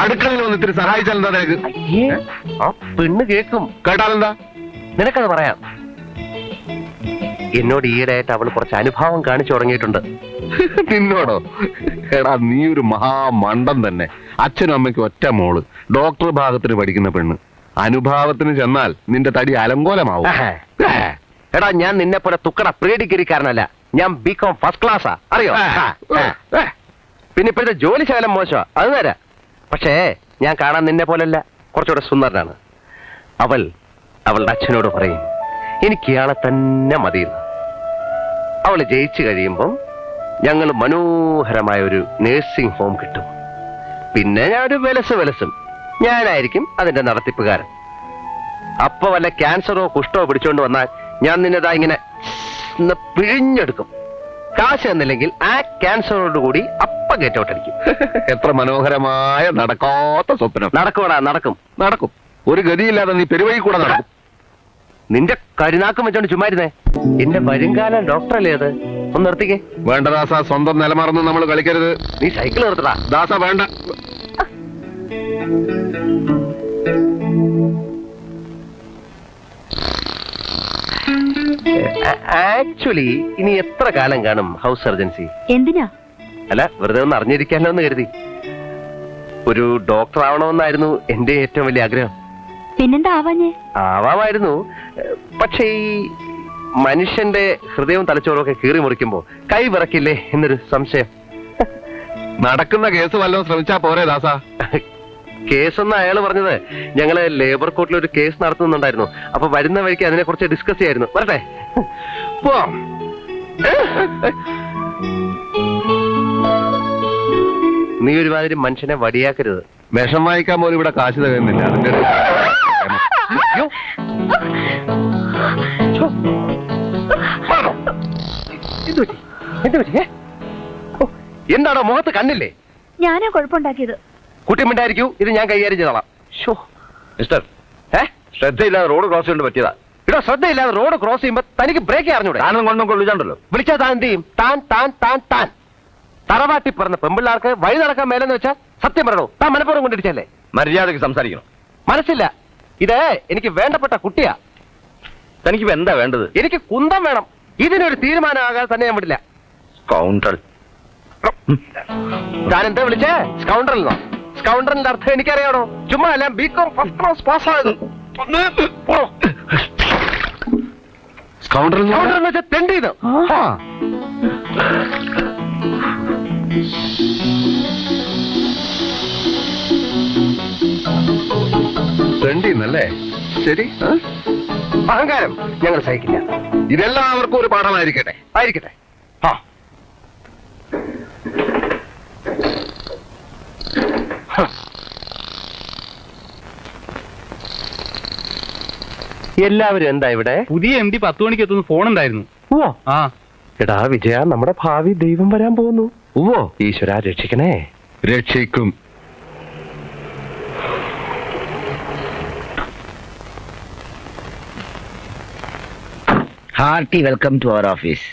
അടുക്കളയിൽ വന്ന് ഇത്തിരി സഹായിച്ചാൽ എന്താ നിനക്ക്? ആ പെണ്ണ് കേൾക്കും. കേട്ടാലെന്താ? നിനക്കത് പറയാം. എന്നോട് ഈയിടെയായിട്ട് അവൾ കുറച്ച് അനുഭാവം കാണിച്ചു തുടങ്ങിയിട്ടുണ്ട്. നിന്നോടോ? എടാ നീ ഒരു മഹാമണ്ടൻ തന്നെ. അച്ഛനും അമ്മയ്ക്കും ഒറ്റ മോള്, ഡോക്ടർ ഭാഗത്തിന് പഠിക്കുന്ന പെണ്ണ്. അനുഭാവത്തിന് ചെന്നാൽ നിന്റെ തടി അലങ്കോലമാവും. എടാ ഞാൻ നിന്നെ പോലെ തുക്കട പ്രീ ഡിഗ്രിക്കാരനല്ല. ഞാൻ ബികോം ഫസ്റ്റ് ക്ലാസ്സാ, അറിയോ? പിന്നെ ഇപ്പോഴത്തെ ജോലി ശകലം മോശമാ, അത് നേരാ. പക്ഷേ ഞാൻ കാണാൻ നിന്നെ പോലല്ല, കുറച്ചുകൂടെ സുന്ദരനാണ്. അവളുടെ അച്ഛനോട് പറയും എനിക്ക് ഇയാളെ തന്നെ മതിയെന്ന്. അവള് ജയിച്ചു കഴിയുമ്പം ഞങ്ങൾ മനോഹരമായ ഒരു നേഴ്സിംഗ് ഹോം കിട്ടും. പിന്നെ ഞാൻ ഒരു വിലസും ഞാനായിരിക്കും അതിന്റെ നടത്തിപ്പുകാരൻ. അപ്പൊ വല്ല ക്യാൻസറോ കുഷ്ടോ പിടിച്ചോണ്ട് വന്നാൽ ഞാൻ നിന്നെതാ ഇങ്ങനെ പിഴിഞ്ഞെടുക്കും. കാശ് എന്നില്ലെങ്കിൽ ആ ക്യാൻസറോട് കൂടി അപ്പ ഗെറ്റ് ഔട്ട് അടിക്കും. എത്ര മനോഹരമായ നടക്കാത്ത സ്വപ്നം. നടക്കും. ഒരു ഗതിയില്ലാതെ നീ പെരുവഴി കൂടെ നടക്കും. നിന്റെ കരുനാക്കം വെച്ചോണ്ട് ചുമ്മാരുന്നേ. എന്റെ വരുംകാലം ഡോക്ടറല്ലേ അത്? ഒന്ന് നിർത്തിക്കേ. വേണ്ട ദാസ, സ്വന്തം നിലമറന്ന് നമ്മൾ കളിക്കരുത്. നീ സൈക്കിൾ നിർത്തടാ. ദാസ വേണ്ട. ആക്ച്വലി ഇനി എത്ര കാലം കാണും ഹൗസ് സർജൻസി? എന്തിനാ? അല്ല, വെറുതെ ഒന്ന് അറിഞ്ഞിരിക്കാനോ എന്ന് കരുതി. ഒരു ഡോക്ടർ ആവണമെന്നായിരുന്നു എന്റെ ഏറ്റവും വലിയ ആഗ്രഹം. പിന്നെന്താ ആവാഞ്ഞേ? ആവാമായിരുന്നു. പക്ഷേ ഈ മനുഷ്യന്റെ ഹൃദയവും തലച്ചോറും ഒക്കെ കീറി മുറിക്കുമ്പോ കൈ വിറക്കില്ലേ എന്നൊരു സംശയം. നടക്കുന്ന കേസ് വല്ലതും ശ്രമിച്ചാ പോരെ ദാസ? കേസെന്ന് അയാള് പറഞ്ഞത് ഞങ്ങള് ലേബർ കോർട്ടിൽ ഒരു കേസ് നടത്തുന്നുണ്ടായിരുന്നു. അപ്പൊ വരുന്ന വഴിക്ക് അതിനെ കുറിച്ച് ഡിസ്കസ് ചെയ്യായിരുന്നു. വരട്ടെ, പോവാം. നീ ഒരുമാതിരി മനുഷ്യനെ വടിയാക്കരുത്. വിഷം വാങ്ങിക്കാൻ പോലും ഇവിടെ കാശ് തരുന്നില്ല. അതിന്റെ എന്താണോ മുഖത്ത് കണ്ണില്ലേ? ഞാനാ കുഴപ്പമുണ്ടാക്കിയത്. കുട്ടിമിണ്ടായിരിക്കൂ, ഇത് ഞാൻ കൈകാര്യം ചെയ്തോളാം. മിസ്റ്റർ, ശ്രദ്ധയില്ലാതെ റോഡ് ക്രോസ് ചെയ്യേണ്ടി പറ്റിയതാ. ഇവിടെ ശ്രദ്ധയില്ലാതെ റോഡ് ക്രോസ് ചെയ്യുമ്പോ തനിക്ക് ബ്രേക്ക് അറിഞ്ഞൂടെ? താനും കൊണ്ടും കൊള്ളിച്ചാണ്ടല്ലോ. വിളിച്ചാൽ താൻ എന്ത് ചെയ്യും? താൻ തറവാട്ടി പറഞ്ഞ പെമ്പിള്ളാർക്ക് വഴി നടക്കാൻ മേലെന്ന് വെച്ചാൽ സത്യം പറയണോ? താൻ മനഃപൂർവ്വം കൊണ്ടിരിച്ചല്ലേ? മര്യാദക്ക് സംസാരിക്കണം. മനസ്സില്ല, ഇത് എനിക്ക് വേണ്ടപ്പെട്ട കുട്ടിയാ. തനിക്ക് എന്താ വേണ്ടത്? എനിക്ക് കുന്തം വേണം. ഇതിനൊരു തീരുമാനമാകാതെ തന്നെ ഞാൻ വിടില്ല. കൗണ്ടർ. താൻ എന്താ വിളിച്ചേ? സ്കൗണ്ടറിൽ. സ്കൗണ്ടറിന്റെ അർത്ഥം എനിക്കറിയാണോ? ചുമ്മാ അല്ല, ബികോം ഫസ്റ്റ് ക്ലാസ് പാസ്സായത്. സ്കൗണ്ടർ എന്ന് വെച്ചാൽ തെണ്ടിന്ന്. തെണ്ടിന്നല്ലേ? ശരി, അഹങ്കാരം ഞങ്ങൾ സഹിക്കില്ല. ഇതെല്ലാവർക്കും ഒരു പാഠമായിരിക്കട്ടെ. ആയിരിക്കട്ടെ. എല്ലാവരും എന്താ ഇവിടെ? പുതിയ MD 10 മണിക്ക് എത്തുന്ന ഫോൺ ഉണ്ടായിരുന്നു. ആ എടാ വിജയ, നമ്മുടെ ഭാവി ദൈവം വരാൻ പോകുന്നു. ഈശ്വര രക്ഷിക്കണേ. രക്ഷിക്കും. Hearty welcome to our office.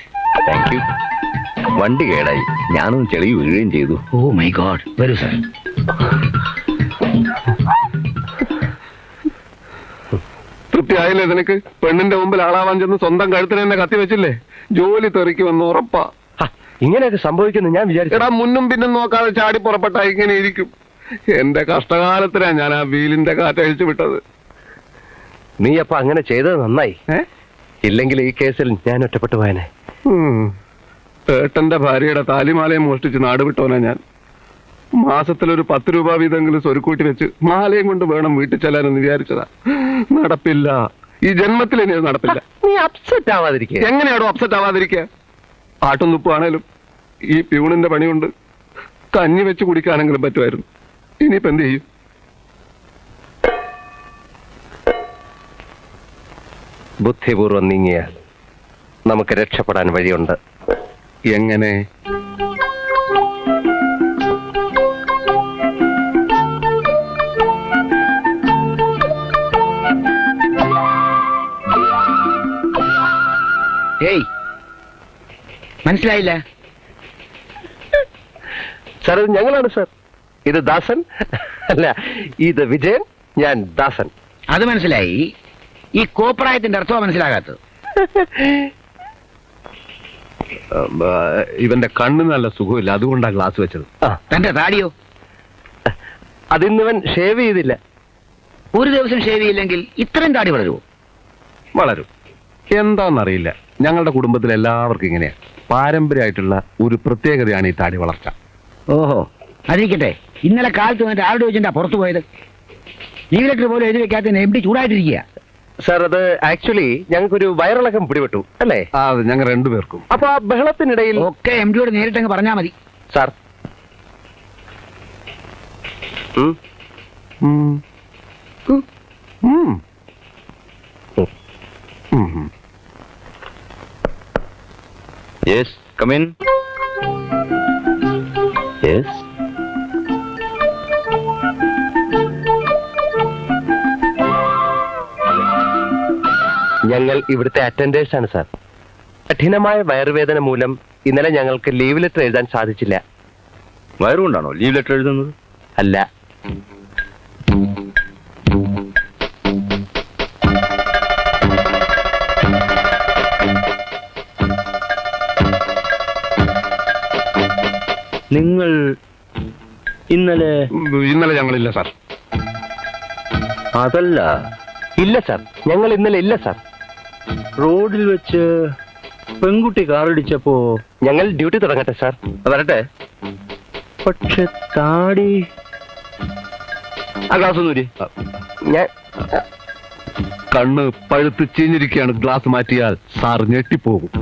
Thank you. വണ്ടി കേടായി, ഞാനൊന്ന് ചെളി വീഴുകയും ചെയ്തു. Oh my God. വരൂ സർ. തൃപ്തിയായില്ലേ നിനക്ക്? പെണ്ണിന്റെ മുമ്പിൽ ആളാവാൻ ചെന്ന് സ്വന്തം കഴുത്തിന് തന്നെ കത്തി വെച്ചില്ലേ? ജോലി തെറിക്കുമെന്ന് ഉറപ്പാ. ഇങ്ങനെയൊക്കെ സംഭവിക്കുന്നു ഞാൻ വിചാരിച്ചു. എടാ, മുന്നും പിന്നും നോക്കാതെ ചാടി പുറപ്പെട്ടാ ഇങ്ങനെ ഇരിക്കും. എന്റെ കഷ്ടകാലത്തിനാ ഞാൻ ആ വീലിന്റെ കാറ്റഴിച്ചു വിട്ടത്. നീ അപ്പൊ അങ്ങനെ ചെയ്തത് നന്നായി. ഇല്ലെങ്കിൽ ഈ കേസിൽ ഞാൻ ഒറ്റപ്പെട്ടു പോയനെ. ഏട്ടന്റെ ഭാര്യയുടെ താലിമാലയും മോഷ്ടിച്ച് നാട് വിട്ടോനാ ഞാൻ. മാസത്തിലൊരു 10 രൂപ വീതെങ്കിലും സ്വരുക്കൂട്ടി വെച്ച് മാലയും കൊണ്ട് വേണം വീട്ടിൽ ചെല്ലാനെന്ന് വിചാരിച്ചതാ. നടപ്പില്ല. ഈ ജന്മത്തിൽ ഇനി നടപ്പില്ല. നീ അപ്സെറ്റ് ആവാതിരിക്കുക. എങ്ങനെയാണോ അപ്സെറ്റ് ആവാതിരിക്കുക? ആട്ടുന്നുപ്പാണേലും ഈ പ്യൂണിന്റെ പണി കൊണ്ട് കഞ്ഞി വെച്ച് കുടിക്കാനെങ്കിലും പറ്റുമായിരുന്നു. ഇനിയിപ്പോ എന്ത് ചെയ്യും? ബുദ്ധിപൂർവ്വം നീങ്ങിയാൽ നമുക്ക് രക്ഷപ്പെടാൻ വഴിയുണ്ട്. എങ്ങനെ? ഏയ്, മനസ്സിലായില്ല? സാർ, ഇത് ഞങ്ങളാണ് സാർ. ഇത് ദാസൻ, അല്ല, ഇത് വിജയൻ, ഞാൻ ദാസൻ. അത് മനസ്സിലായി. ഈ കോപ്രായത്തിന്റെ അർത്ഥം മനസ്സിലാകാത്തത്. ഇവന്റെ കണ്ണിന് നല്ല സുഖമില്ല, അതുകൊണ്ടാ ഗ്ലാസ് വെച്ചത്. ആ, തന്റെ താടിയോ? അതിന്നിവൻ ഷേവ് ചെയ്തില്ല. ഒരു ദിവസം ഷേവ് ചെയ്യില്ലെങ്കിൽ ഇത്രയും താടി വളരുമോ? വളരും. എന്താണെന്നറിയില്ല, ഞങ്ങളുടെ കുടുംബത്തിൽ എല്ലാവർക്കും ഇങ്ങനെയാ. പാരമ്പര്യമായിട്ടുള്ള ഒരു പ്രത്യേകതയാണ് ഈ താടി വളർച്ച. ഓഹോ, അതിരിക്കട്ടെ. ഇന്നലെ കാലത്ത് വന്നിട്ട് ആരുടെ ചോദിച്ചാ പുറത്തു പോയത്? ലീവ് ലെറ്റർ പോലും എഴുതി വെക്കാത്തതിന് എം ഡി ചൂടായിട്ടിരിക്കുക. സാർ, അത് ആക്ച്വലി ഞങ്ങൾക്കൊരു വയറിളക്കം പിടിപെട്ടു അല്ലേ? ആ, ഞങ്ങൾ രണ്ടുപേർക്കും. അപ്പൊ ആ ബഹളത്തിനിടയിൽ ഒക്കെ എം ഡിയോട് നേരിട്ടങ്ങ് പറഞ്ഞാ മതി. സാർ, ഉം. ഉം. ഉം. Yes, come in. യെസ്. ഞങ്ങൾ ഇവിടുത്തെ അറ്റൻഡേഴ്സ് ആണ് സാർ. കഠിനമായ വയറുവേദന മൂലം ഇന്നലെ ഞങ്ങൾക്ക് ലീവ് ലെറ്റർ എഴുതാൻ സാധിച്ചില്ല. വയറുകൊണ്ടാണോ ലീവ് ലെറ്റർ എഴുതുന്നത്? അല്ല, നിങ്ങൾ ഇന്നലെ ഇന്നലെ ഞങ്ങളില്ല സാർ. അതല്ല, ഇല്ല സാർ, ഞങ്ങൾ ഇന്നലെ ഇല്ല സാർ. റോഡിൽ വെച്ച് പെൺകുട്ടി കാറിടിച്ചപ്പോ ഞങ്ങൾ ഡ്യൂട്ടി തുടങ്ങട്ടെ സാർ. വരട്ടെ. പക്ഷെ താടി ആ ഗ്ലാസ് ഒന്നൂരി. ഞാൻ കണ്ണ് പഴുത്ത് ചീഞ്ഞിരിക്കുകയാണ്. ഗ്ലാസ് മാറ്റിയാൽ സാർ ഞെട്ടിപ്പോകും.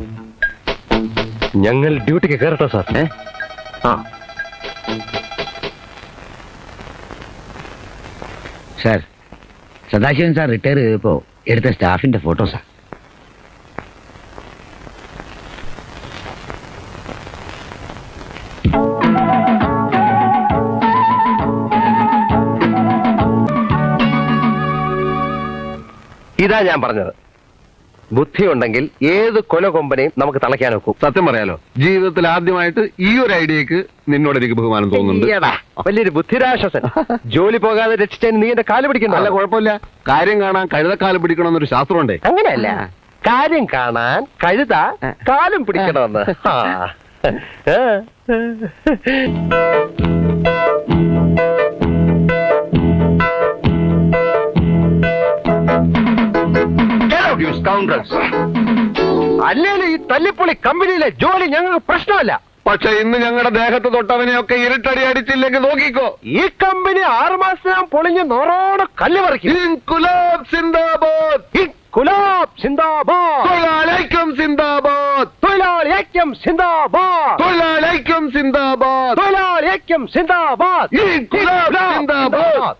ഞങ്ങൾ ഡ്യൂട്ടിക്ക് കയറട്ടെ സാർ. ആ, സാർ, സദാശിവൻ സാർ റിട്ടയർ ചെയ്തപ്പോ എടുത്ത സ്റ്റാഫിന്റെ ഫോട്ടോസാ. ഇതാ ഞാൻ പറഞ്ഞത്. ബുദ്ധിയുണ്ടെങ്കിൽ ഏത് കൊല കൊമ്പനെയും നമുക്ക് തളയ്ക്കാൻ നോക്കും. സത്യം പറയാലോ, ജീവിതത്തിൽ ആദ്യമായിട്ട് ഈ ഒരു ഐഡിയക്ക് നിന്നോട് എനിക്ക് ബഹുമാനം തോന്നുന്നുണ്ട്. ഈയെടാ, വലിയൊരു ബുദ്ധിരാശ്വാസൻ. ജോലി പോകാതെ രക്ഷിച്ചതിന് നീ എന്റെ കാല് പിടിക്കണ്ട. അല്ല, കുഴപ്പമില്ല. കാര്യം കാണാൻ കഴുതക്കാലം പിടിക്കണമെന്നൊരു ശാസ്ത്രമുണ്ടേ. അങ്ങനെയല്ല, കാര്യം കാണാൻ കഴുത കാലും പിടിക്കണമെന്ന്. ആ. അല്ലേലും ഈ തല്ലിപ്പൊളി കമ്പനിയിലെ ജോലി ഞങ്ങൾക്ക് പ്രശ്നമല്ല. പക്ഷെ ഇന്ന് ഞങ്ങളുടെ ദേഹത്ത് തൊട്ടവനെയൊക്കെ ഇരുട്ടടി അടിച്ചില്ലെങ്കിൽ നോക്കിക്കോ. ഈ കമ്പനി 6 മാസം പൊളിഞ്ഞ് നൂറോട് കല്ല് പറിക്കും. ഇൻകുലാബ് സിന്ദാബാദ്. ഇൻകുലാബ് സിന്ദാബാദ്. തൊഴിലാളിക്കും സിന്ദാബാദ്. തൊഴിലാളി ഐക്യം സിന്ദാബാദ്. തൊഴിലാളിക്കും സിന്ദാബാദ്. തൊഴിലാളി ഐക്യം സിന്ദാബാദ്. ഇൻകുലാബ് സിന്ദാബാദ്.